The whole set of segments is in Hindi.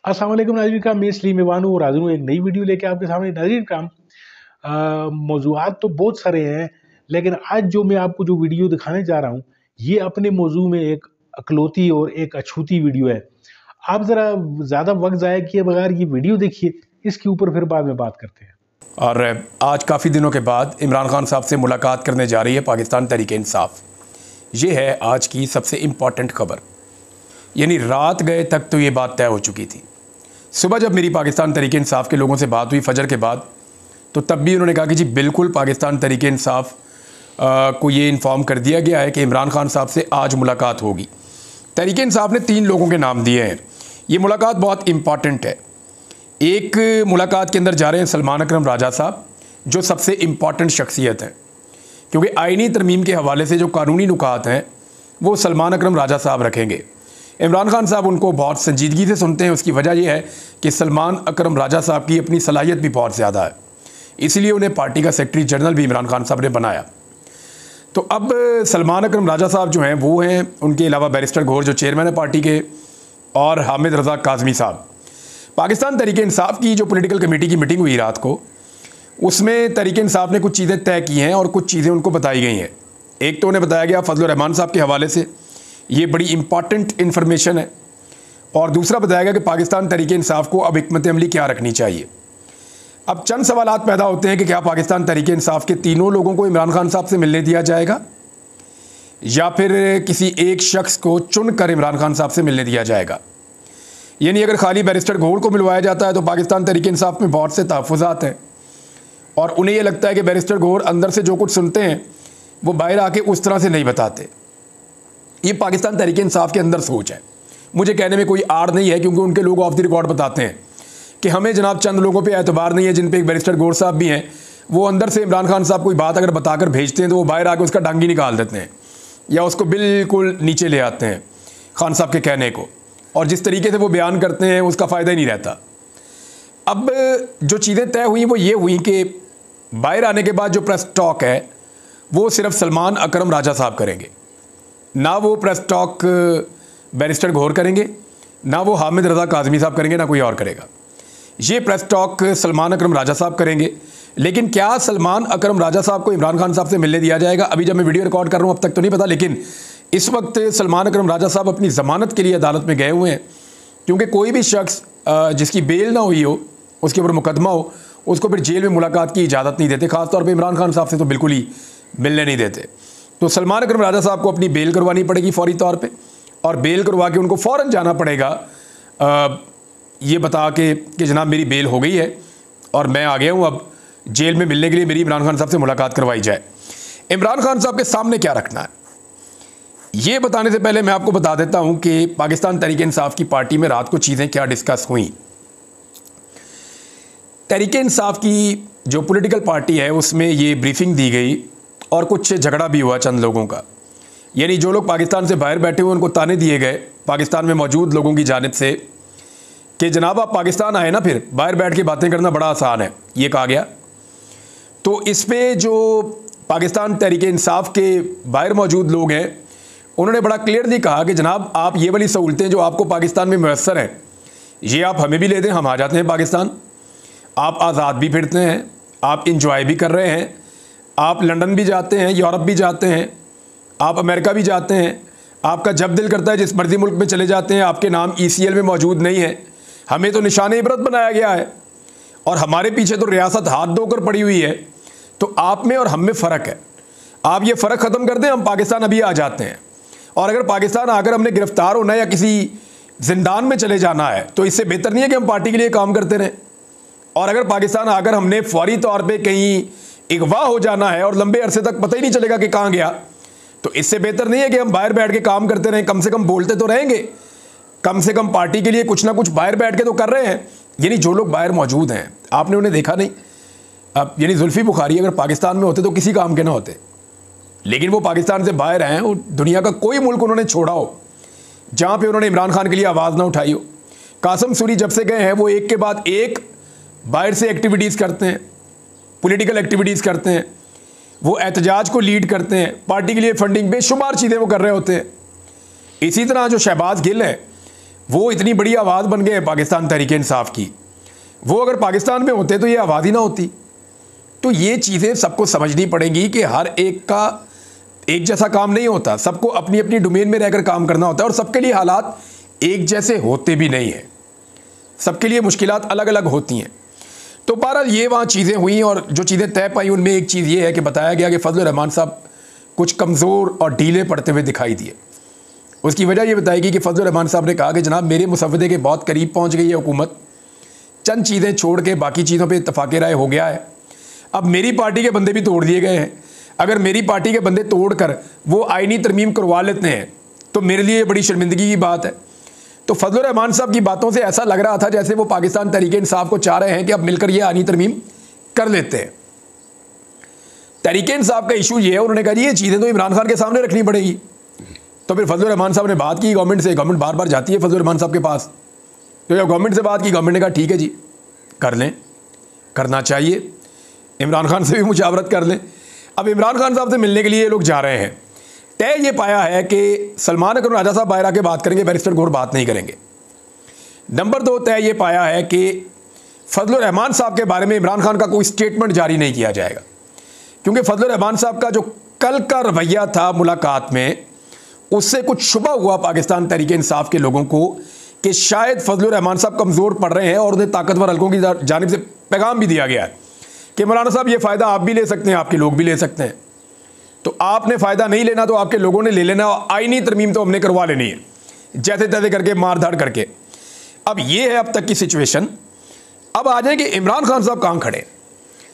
अस्सलाम वालेकुम नाज़रीन कराम, मैं सलीम ईवान और हाज़िर हूँ एक नई वीडियो लेके आपके सामने। नाज़रीन कराम, मौज़ूआत तो बहुत सारे हैं, लेकिन आज जो मैं आपको जो वीडियो दिखाने जा रहा हूँ, ये अपने मौज़ू में एक अकलौती और एक अछूती वीडियो है। आप ज़रा ज़्यादा वक़्त ज़ाया किए बगैर ये वीडियो देखिए, इसके ऊपर फिर बाद में बात करते हैं। और आज काफ़ी दिनों के बाद इमरान खान साहब से मुलाकात करने जा रही है पाकिस्तान तहरीक इंसाफ। ये है आज की सबसे इम्पॉर्टेंट खबर। यानी रात गए तक तो ये बात तय हो चुकी थी। सुबह जब मेरी पाकिस्तान तहरीक इंसाफ के लोगों से बात हुई फजर के बाद, तो तब भी उन्होंने कहा कि जी बिल्कुल पाकिस्तान तहरीक इंसाफ को ये इन्फॉर्म कर दिया गया है कि इमरान खान साहब से आज मुलाकात होगी। तहरीक इंसाफ ने 3 लोगों के नाम दिए हैं। ये मुलाकात बहुत इम्पॉर्टेंट है। एक मुलाकात के अंदर जा रहे हैं सलमान अकरम राजा साहब, जो सबसे इम्पॉर्टेंट शख्सियत हैं, क्योंकि आइनी तरमीम के हवाले से जो कानूनी नुकात हैं वो सलमान अकरम राजा साहब रखेंगे। इमरान खान साहब उनको बहुत संजीदगी से सुनते हैं। उसकी वजह यह है कि सलमान अकरम राजा साहब की अपनी सलाहियत भी बहुत ज़्यादा है, इसलिए उन्हें पार्टी का सेक्रेटरी जनरल भी इमरान खान साहब ने बनाया। तो अब सलमान अकरम राजा साहब जो हैं वो हैं, उनके अलावा बैरिस्टर गौहर जो चेयरमैन है पार्टी के, और हामिद रज़ा काज़मी साहब। पाकिस्तान तहरीक इंसाफ की जो पॉलिटिकल कमेटी की मीटिंग हुई रात को, उसमें तहरीक इंसाफ ने कुछ चीज़ें तय की हैं और कुछ चीज़ें उनको बताई गई हैं। एक तो उन्हें बताया गया फजलुर रहमान साहब के हवाले से, ये बड़ी इंपॉर्टेंट इन्फॉर्मेशन है, और दूसरा बताया गया कि पाकिस्तान तहरीक इंसाफ को अब हिकमत अमली क्या रखनी चाहिए। अब चंद सवालात पैदा होते हैं कि क्या पाकिस्तान तहरीक इंसाफ के तीनों लोगों को इमरान खान साहब से मिलने दिया जाएगा, या फिर किसी एक शख्स को चुनकर इमरान खान साहब से मिलने दिया जाएगा। यानी अगर खाली बैरिस्टर गौहर को मिलवाया जाता है तो पाकिस्तान तहरीक इंसाफ में बहुत से तहफ़्फ़ुज़ात हैं, और उन्हें यह लगता है कि बैरिस्टर गौहर अंदर से जो कुछ सुनते हैं वो बाहर आके उस तरह से नहीं बताते। ये पाकिस्तान तहरीक इंसाफ के अंदर सोच है। मुझे कहने में कोई आड़ नहीं है, क्योंकि उनके लोग ऑफ द रिकॉर्ड बताते हैं कि हमें जनाब चंद लोगों पे एतबार नहीं है, जिन पे एक बैरिस्टर गौहर साहब भी हैं। वो अंदर से इमरान खान साहब कोई बात अगर बताकर भेजते हैं तो वो बाहर आके उसका डांगी निकाल देते हैं, या उसको बिल्कुल नीचे ले आते हैं खान साहब के कहने को, और जिस तरीके से वो बयान करते हैं उसका फ़ायदा ही नहीं रहता। अब जो चीज़ें तय हुई वो ये हुई कि बाहर आने के बाद जो प्रेस टॉक है वो सिर्फ सलमान अकरम राजा साहब करेंगे, ना वो प्रेस टॉक बैरिस्टर गौहर करेंगे, ना वो हामिद रज़ा काज़मी साहब करेंगे, ना कोई और करेगा। ये प्रेस टॉक सलमान अकरम राजा साहब करेंगे। लेकिन क्या सलमान अकरम राजा साहब को इमरान खान साहब से मिलने दिया जाएगा? अभी जब मैं वीडियो रिकॉर्ड कर रहा हूँ अब तक तो नहीं पता, लेकिन इस वक्त सलमान अकरम राजा साहब अपनी ज़मानत के लिए अदालत में गए हुए हैं, क्योंकि कोई भी शख्स जिसकी बेल ना हुई हो, उसके ऊपर मुकदमा हो, उसको फिर जेल में मुलाकात की इजाज़त नहीं देते। ख़ासतौर पर इमरान खान साहब से तो बिल्कुल ही मिलने नहीं देते। तो सलमान अकरम राजा साहब को अपनी बेल करवानी पड़ेगी फ़ौरी तौर पे, और बेल करवा के उनको फ़ौरन जाना पड़ेगा ये बता के कि जनाब मेरी बेल हो गई है और मैं आ गया हूँ, अब जेल में मिलने के लिए मेरी इमरान खान साहब से मुलाकात करवाई जाए। इमरान खान साहब के सामने क्या रखना है, ये बताने से पहले मैं आपको बता देता हूँ कि पाकिस्तान तहरीक इंसाफ की पार्टी में रात को चीज़ें क्या डिस्कस हुई। तहरीक इंसाफ की जो पॉलिटिकल पार्टी है उसमें ये ब्रीफिंग दी गई, और कुछ झगड़ा भी हुआ चंद लोगों का। यानी जो लोग पाकिस्तान से बाहर बैठे हुए उनको ताने दिए गए पाकिस्तान में मौजूद लोगों की जानिब से कि जनाब आप पाकिस्तान आए ना, फिर बाहर बैठ के बातें करना बड़ा आसान है, ये कहा गया। तो इस पर जो पाकिस्तान तहरीक इंसाफ के बाहर मौजूद लोग हैं उन्होंने बड़ा क्लियरली कहा कि जनाब आप ये वाली सहूलतें जो आपको पाकिस्तान में मैसर हैं ये आप हमें भी ले दें, हम आ जाते हैं पाकिस्तान। आप आज़ाद भी फिरते हैं, आप इंजॉय भी कर रहे हैं, आप लंदन भी जाते हैं, यूरोप भी जाते हैं, आप अमेरिका भी जाते हैं, आपका जब दिल करता है जिस मर्जी मुल्क में चले जाते हैं, आपके नाम ECL में मौजूद नहीं है। हमें तो निशान इबरत बनाया गया है, और हमारे पीछे तो रियासत हाथ धोकर पड़ी हुई है। तो आप में और हम में फ़र्क है, आप ये फ़र्क ख़त्म कर दें, हम पाकिस्तान अभी आ जाते हैं। और अगर पाकिस्तान आकर हमने गिरफ़्तार होना है या किसी जिंदान में चले जाना है तो इससे बेहतर नहीं है कि हम पार्टी के लिए काम करते रहें। और अगर पाकिस्तान आकर हमने फौरी तौर पे कहीं अगवा हो जाना है और लंबे अरसे तक पता ही नहीं चलेगा कि कहाँ गया, तो इससे बेहतर नहीं है कि हम बाहर बैठ के काम करते रहें। कम से कम बोलते तो रहेंगे, कम से कम पार्टी के लिए कुछ ना कुछ बाहर बैठ के तो कर रहे हैं। यानी जो लोग बाहर मौजूद हैं आपने उन्हें देखा नहीं। अब यानी जुल्फ़ी बुखारी अगर पाकिस्तान में होते तो किसी काम के ना होते, लेकिन वो पाकिस्तान से बाहर हैं और दुनिया का कोई मुल्क उन्होंने छोड़ा हो जहाँ पे उन्होंने इमरान खान के लिए आवाज़ ना उठाई हो। कासम सूरी जब से गए हैं वो एक के बाद एक बाहर से एक्टिविटीज़ करते हैं, पॉलिटिकल एक्टिविटीज़ करते हैं, वो एहतजाज को लीड करते हैं, पार्टी के लिए फंडिंग बेशुमार चीज़ें वो कर रहे होते हैं। इसी तरह जो शहबाज गिल हैं वो इतनी बड़ी आवाज़ बन गए पाकिस्तान तहरीक इंसाफ की, वो अगर पाकिस्तान में होते तो ये आवाज़ ही ना होती। तो ये चीज़ें सबको समझनी पड़ेंगी कि हर एक का एक जैसा काम नहीं होता, सबको अपनी अपनी डोमेन में रहकर काम करना होता है और सबके लिए हालात एक जैसे होते भी नहीं हैं, सबके लिए मुश्किलात अलग अलग होती हैं। तो बहरहाल ये वहाँ चीज़ें हुई और जो चीज़ें तय पाई उनमें एक चीज़ ये है कि बताया गया कि फजलुर रहमान साहब कुछ कमज़ोर और ढीले पड़ते हुए दिखाई दिए। उसकी वजह ये बताई गई कि फजलुर रहमान साहब ने कहा कि जनाब मेरे मुसव्वदे के बहुत करीब पहुँच गई है हुकूमत, चंद चीज़ें छोड़ के बाकी चीज़ों पर इत्तफाक़ राय हो गया है। अब मेरी पार्टी के बंदे भी तोड़ दिए गए हैं, अगर मेरी पार्टी के बंदे तोड़ कर वो आईनी तरमीम करवा लेते हैं तो मेरे लिए बड़ी शर्मिंदगी की बात है। तो फजलुर रहमान साहब की बातों से ऐसा लग रहा था जैसे वो पाकिस्तान तहरीक इंसाफ को चाह रहे हैं कि अब मिलकर ये आईनी तरमीम कर लेते हैं। तहरीक इंसाफ का इशू ये है, उन्होंने कहा ये चीज़ें तो इमरान खान के सामने रखनी पड़ेगी। तो फिर फजलुर रहमान साहब ने बात की गवर्नमेंट से, गवर्नमेंट बार बार जाती है फजलुर रहमान साहब के पास, तो जब गवर्नमेंट से बात की गवर्नमेंट ने कहा ठीक है जी कर लें, करना चाहिए, इमरान खान से भी मुशावरत कर लें। अब इमरान खान साहब से मिलने के लिए ये लोग जा रहे हैं। तय ये पाया है कि सलमान अकरम राजा साहब बाहर आके बात करेंगे, बैरिस्टर गौर बात नहीं करेंगे। नंबर 2 तय ये पाया है कि फजलुर रहमान साहब के बारे में इमरान खान का कोई स्टेटमेंट जारी नहीं किया जाएगा, क्योंकि फजलुर रहमान साहब का जो कल का रवैया था मुलाकात में, उससे कुछ शुबा हुआ पाकिस्तान तहरीक इंसाफ के लोगों को कि शायद फजलुर रहमान साहब कमज़ोर पड़ रहे हैं और उन्हें ताकतवर हलकों की जानिब से पैगाम भी दिया गया है कि मौलाना साहब ये फ़ायदा आप भी ले सकते हैं, आपके लोग भी ले सकते हैं, तो आपने फ़ायदा नहीं लेना तो आपके लोगों ने ले लेना, और आईनी तरमीम तो हमने करवा लेनी है जैसे तैसे करके, मार धाड़ करके। अब ये है अब तक की सिचुएशन। अब आ जाए कि इमरान खान साहब कहाँ खड़े।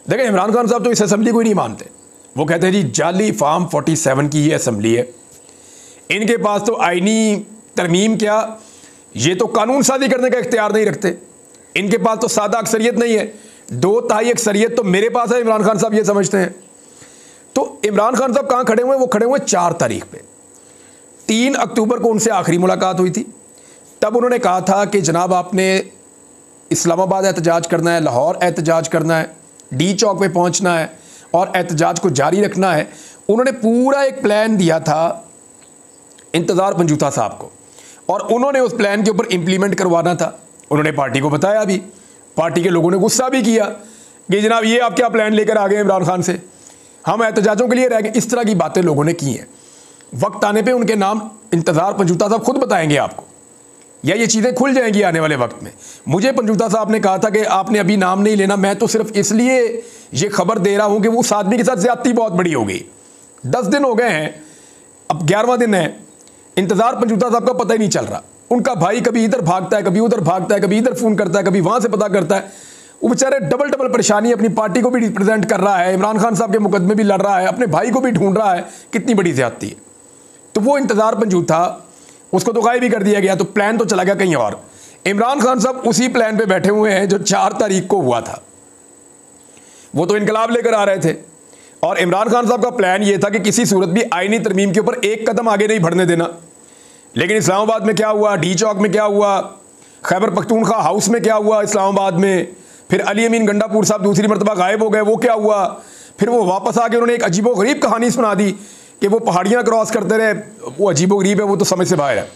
देखें, इमरान खान साहब तो इस असम्बली को ही नहीं मानते। वो कहते हैं जी जाली फार्म 47 की ये असम्बली है, इनके पास तो आईनी तरमीम क्या, ये तो कानून साजी करने का इख्तियार नहीं रखते, इनके पास तो सादा अक्सरियत नहीं है, 2/3 अक्सरियत तो मेरे पास है, इमरान खान साहब ये समझते हैं। तो इमरान खान साहब कहाँ खड़े हुए हैं? वो खड़े हुए 4 तारीख पे। 3 अक्टूबर को उनसे आखिरी मुलाकात हुई थी, तब उन्होंने कहा था कि जनाब आपने इस्लामाबाद एहतजाज करना है, लाहौर एहतजाज करना है, डी चौक पे पहुंचना है और एहतजाज को जारी रखना है। उन्होंने पूरा एक प्लान दिया था इंतज़ार पंजूता साहब को, और उन्होंने उस प्लान के ऊपर इम्प्लीमेंट करवाना था। उन्होंने पार्टी को बताया भी, पार्टी के लोगों ने गुस्सा भी किया कि जनाब ये आप क्या प्लान लेकर आ गए इमरान खान से, हम एहतजाजों के लिए रह गए। इस तरह की बातें लोगों ने की हैं। वक्त आने पे उनके नाम इंतज़ार पंजूता साहब खुद बताएंगे आपको, या ये चीज़ें खुल जाएंगी आने वाले वक्त में। मुझे पंजूता साहब ने कहा था कि आपने अभी नाम नहीं लेना, मैं तो सिर्फ इसलिए ये खबर दे रहा हूँ कि उस आदमी के साथ ज़्यादती बहुत बड़ी हो गई। 10 दिन हो गए हैं, अब 11वां दिन है, इंतज़ार पंजूता साहब का पता ही नहीं चल रहा। उनका भाई कभी इधर भागता है, कभी उधर भागता है, कभी इधर फ़ोन करता है, कभी वहाँ से पता करता है। वो बेचारे डबल परेशानी, अपनी पार्टी को भी रिप्रेजेंट कर रहा है, इमरान खान साहब के मुकदमे भी लड़ रहा है, अपने भाई को भी ढूंढ रहा है, कितनी बड़ी ज़्यादती है। तो वो इंतज़ार पंजूता, उसको तो गायब भी कर दिया गया, तो प्लान तो चला गया कहीं और। इमरान खान साहब उसी प्लान पे बैठे हुए हैं जो 4 तारीख को हुआ था। वो तो इनकलाब लेकर आ रहे थे, और इमरान खान साहब का प्लान ये था कि किसी सूरत भी आईनी तरमीम के ऊपर एक कदम आगे नहीं बढ़ने देना। लेकिन इस्लामाबाद में क्या हुआ, डी चौक में क्या हुआ, खैबर पख्तूनख्वा हाउस में क्या हुआ इस्लामाबाद में, फिर अली अमीन गंडापुर साहब दूसरी मरतबा गायब हो गए, वो क्या हुआ, फिर वो वापस आके उन्होंने एक अजीबोगरीब कहानी सुना दी कि वो पहाड़ियाँ क्रॉस करते रहे। वो अजीबोगरीब है, वो तो समझ से बाहर है।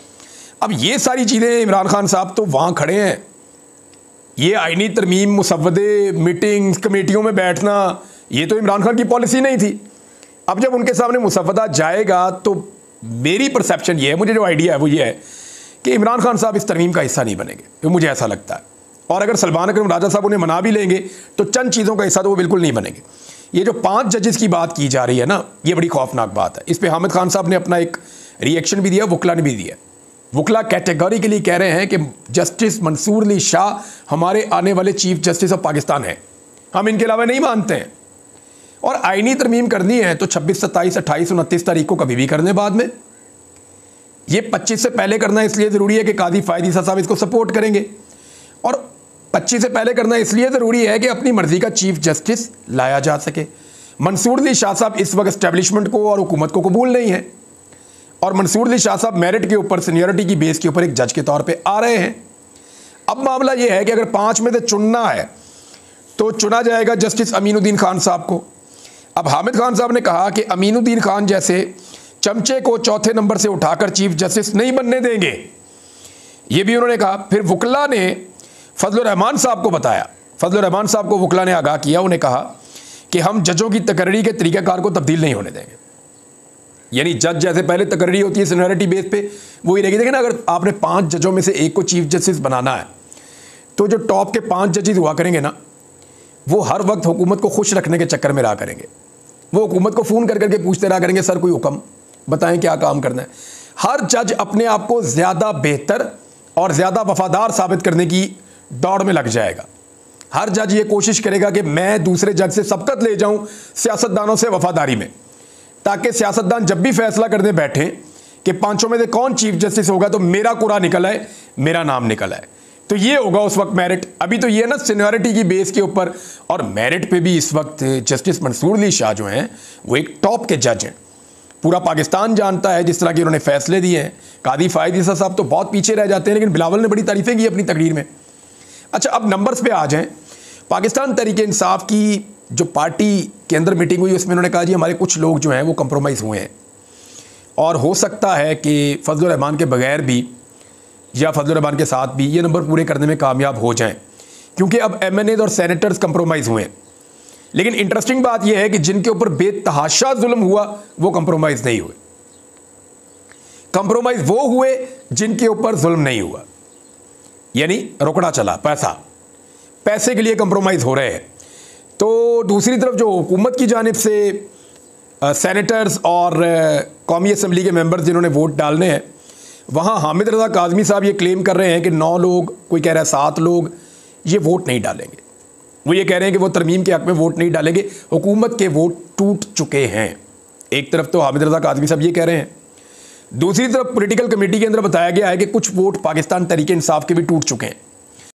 अब ये सारी चीज़ें इमरान खान साहब तो वहाँ खड़े हैं, ये आईनी तरमीम, मुसव्वदे, मीटिंग्स, कमेटियों में बैठना, ये तो इमरान खान की पॉलिसी नहीं थी। अब जब उनके सामने मुसव्वदा जाएगा तो मेरी परसेप्शन ये है, मुझे जो आइडिया है वो ये है कि इमरान खान साहब इस तरमीम का हिस्सा नहीं बनेंगे, तो मुझे ऐसा लगता है। और अगर सलमान अकरम राजा साहब उन्हें मना भी लेंगे तो चंद चीज़ों का हिस्सा तो वो बिल्कुल नहीं बनेंगे। ये जो 5 जजेस की बात की जा रही है ना, ये बड़ी खौफनाक बात है। इस पर हामिद खान साहब ने अपना एक रिएक्शन भी दिया, वकला ने भी दिया। वकला कैटेगोरिकली कह रहे हैं कि जस्टिस मंसूर अली शाह हमारे आने वाले चीफ जस्टिस ऑफ पाकिस्तान हैं, हम इनके अलावा नहीं मानते हैं। और आईनी तरमीम करनी है तो 26, 27, 28, 29 तारीख को कभी भी करने, बाद में ये 25 से पहले करना इसलिए ज़रूरी है कि काजी फ़ायद ईसा साहब इसको सपोर्ट करेंगे, और 25 से पहले करना इसलिए ज़रूरी है कि अपनी मर्ज़ी का चीफ जस्टिस लाया जा सके। मंसूर अली शाह साहब इस वक्त एस्टेब्लिशमेंट को और हुकूमत को कबूल नहीं है, और मंसूर अली शाह साहब मेरिट के ऊपर, सीनियरिटी की बेस के ऊपर एक जज के तौर पे आ रहे हैं। अब मामला ये है कि अगर 5 में से चुनना है तो चुना जाएगा जस्टिस अमीनुद्दीन खान साहब को। अब हामिद खान साहब ने कहा कि अमीनुद्दीन खान जैसे चमचे को चौथे नंबर से उठाकर चीफ जस्टिस नहीं बनने देंगे, ये भी उन्होंने कहा। फिर वकला ने फजलुर रहमान साहब को बताया, फजलुर रहमान साहब को वकला ने आगाह किया, उन्हें कहा कि हम जजों की तकर्री के तरीक़ाकार को तब्दील नहीं होने देंगे। यानी जज जैसे पहले तकर्री होती है सीनियरिटी बेस पे, वही रहेगी। देखिए ना, अगर आपने 5 जजों में से एक को चीफ जस्टिस बनाना है तो जो टॉप के 5 जजेस हुआ करेंगे ना, वो हर वक्त हुकूमत को खुश रखने के चक्कर में रहा करेंगे। वो हुकूमत को फ़ोन कर करके पूछते रहा करेंगे, सर कोई हुक्म बताएं, क्या काम करना है। हर जज अपने आप को ज़्यादा बेहतर और ज़्यादा वफादार साबित करने की दौड़ में लग जाएगा। हर जज ये कोशिश करेगा कि मैं दूसरे जज से सबकत ले जाऊं सियासतदानों से वफादारी में, ताकि सियासतदान जब भी फैसला करने बैठें कि 5 में से कौन चीफ जस्टिस होगा तो मेरा कुरा निकल आए, मेरा नाम निकल आए। तो ये होगा उस वक्त मेरिट। अभी तो ये ना सीनियरिटी की बेस के ऊपर, और मेरिट पे भी इस वक्त जस्टिस मंसूर अली शाह जो हैं वो एक टॉप के जज हैं। पूरा पाकिस्तान जानता है जिस तरह के उन्होंने फैसले दिए हैं। कादी फायद ईसा साहब तो बहुत पीछे रह जाते हैं, लेकिन बिलावल ने बड़ी तारीफें की अपनी तकरीर में। अच्छा, अब नंबर्स पे आ जाएं। पाकिस्तान तहरीक इंसाफ की जो पार्टी के अंदर मीटिंग हुई, उसमें उन्होंने कहा जी हमारे कुछ लोग जो हैं वो कंप्रोमाइज़ हुए हैं, और हो सकता है कि फजलुर रहमान के बगैर भी या फजलुर रहमान के साथ भी ये नंबर पूरे करने में कामयाब हो जाएं, क्योंकि अब MNAs और सेनेटर्स कंप्रोमाइज़ हुए हैं। लेकिन इंटरेस्टिंग बात यह है कि जिनके ऊपर बेतहाशा जुल्म हुआ वो कंप्रोमाइज़ नहीं हुए। कंप्रोमाइज़ वो हुए जिनके ऊपर जुल्म नहीं हुआ, यानी रोकड़ा चला, पैसे के लिए कंप्रोमाइज़ हो रहे हैं। तो दूसरी तरफ जो हुकूमत की जानिब से सेनेटर्स और कौमी असम्बली के मेंबर्स जिन्होंने वोट डालने हैं, वहाँ हामिद रज़ा काज़मी साहब ये क्लेम कर रहे हैं कि 9 लोग, कोई कह रहा है 7 लोग, ये वोट नहीं डालेंगे। वो ये कह रहे हैं कि वो तरमीम के हक़ में वोट नहीं डालेंगे, हुकूमत के वोट टूट चुके हैं। एक तरफ तो हामिद रज़ा काज़मी साहब ये कह रहे हैं, दूसरी तरफ पॉलिटिकल कमेटी के अंदर बताया गया है कि कुछ वोट पाकिस्तान तहरीक इंसाफ के भी टूट चुके हैं।